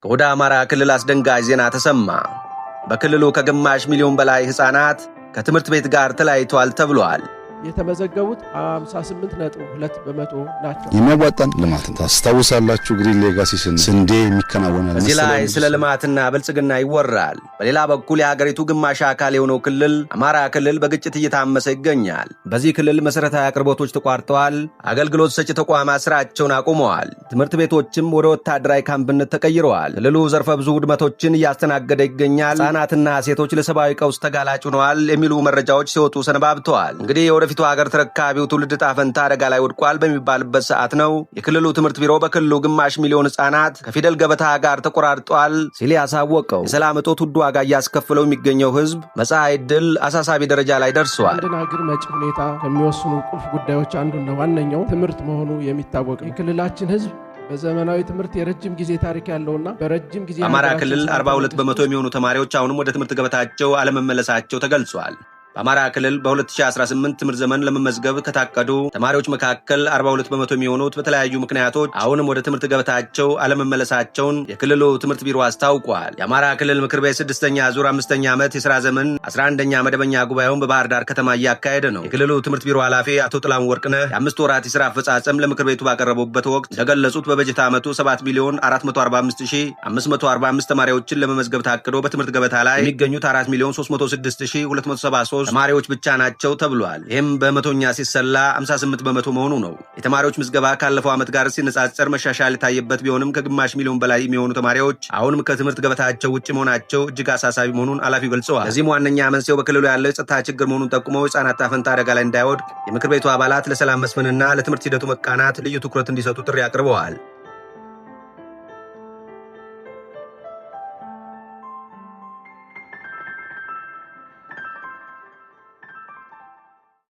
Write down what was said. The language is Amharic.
ከወደ አማራ ክልል አስደንጋጭ ዜና ተሰማ። በክልሉ ከግማሽ ሚሊዮን በላይ ሕፃናት ከትምህርት ቤት ጋር ተለያይተዋል ተብሏል። የተመዘገቡት 58.2% ናቸው። የሚያዋጣን ልማት ታስታውሳላችሁ። ግሪን ሌጋሲ ስንዴ የሚከናወናል። እዚህ ላይ ስለ ልማትና ብልጽግና ይወራል። በሌላ በኩል የሀገሪቱ ግማሽ አካል የሆነው ክልል አማራ ክልል በግጭት እየታመሰ ይገኛል። በዚህ ክልል መሰረታዊ አቅርቦቶች ተቋርጠዋል። አገልግሎት ሰጪ ተቋማት ስራቸውን አቁመዋል። ትምህርት ቤቶችም ወደ ወታደራዊ ካምፕነት ተቀይረዋል። ክልሉ ዘርፈ ብዙ ውድመቶችን እያስተናገደ ይገኛል። ሕፃናትና ሴቶች ለሰብአዊ ቀውስ ተጋላጭ ሆነዋል የሚሉ መረጃዎች ሲወጡ ሰነባብተዋል። እንግዲህ ወደፊቱ ሀገር ተረካቢው ትውልድ ዕጣ ፈንታ አደጋ ላይ ወድቋል በሚባልበት ሰዓት ነው የክልሉ ትምህርት ቢሮ በክልሉ ግማሽ ሚሊዮን ሕፃናት ከፊደል ገበታ ጋር ተቆራርጧል ሲል ያሳወቀው። የሰላም እጦት ውድ ዋጋ እያስከፈለው የሚገኘው ሕዝብ መጻኢ ዕድል አሳሳቢ ደረጃ ላይ ደርሷል። አንድን ሀገር መጪ ሁኔታ ከሚወስኑ ቁልፍ ጉዳዮች አንዱና ዋነኛው ትምህርት መሆኑ የሚታወቅ የክልላችን ሕዝብ በዘመናዊ ትምህርት የረጅም ጊዜ ታሪክ ያለውና በረጅም ጊዜ አማራ ክልል 42% የሚሆኑ ተማሪዎች አሁንም ወደ ትምህርት ገበታቸው አለመመለሳቸው ተገልጿል። በአማራ ክልል በ2018 ትምህርት ዘመን ለመመዝገብ ከታቀዱ ተማሪዎች መካከል 42% የሚሆኑት በተለያዩ ምክንያቶች አሁንም ወደ ትምህርት ገበታቸው አለመመለሳቸውን የክልሉ ትምህርት ቢሮ አስታውቋል። የአማራ ክልል ምክር ቤት 6ኛ ዙር 5ኛ ዓመት የሥራ ዘመን 11ኛ መደበኛ ጉባኤውን በባህር ዳር ከተማ እያካሄደ ነው። የክልሉ ትምህርት ቢሮ ኃላፊ አቶ ጥላሁን ወርቅነህ የ5 ወራት የሥራ አፈጻጸም ለምክር ቤቱ ባቀረቡበት ወቅት እንደገለጹት በበጀት ዓመቱ 7,445,545 ተማሪዎችን ለመመዝገብ ታቅዶ በትምህርት ገበታ ላይ የሚገኙት 4,306,273 ተማሪዎች ብቻ ናቸው ተብሏል። ይህም በመቶኛ ሲሰላ 58 በመቶ መሆኑ ነው። የተማሪዎች ምዝገባ ካለፈው ዓመት ጋር ሲነጻጸር መሻሻል የታየበት ቢሆንም ከግማሽ ሚሊዮን በላይ የሚሆኑ ተማሪዎች አሁንም ከትምህርት ገበታቸው ውጭ መሆናቸው እጅግ አሳሳቢ መሆኑን ኃላፊው ገልጸዋል። ለዚህም ዋነኛ መንስኤው በክልሉ ያለው የጸጥታ ችግር መሆኑን ጠቁመው ሕፃናት ዕጣ ፈንታ አደጋ ላይ እንዳይወድቅ የምክር ቤቱ አባላት ለሰላም መስፈንና ለትምህርት ሂደቱ መቃናት ልዩ ትኩረት እንዲሰጡ ጥሪ አቅርበዋል።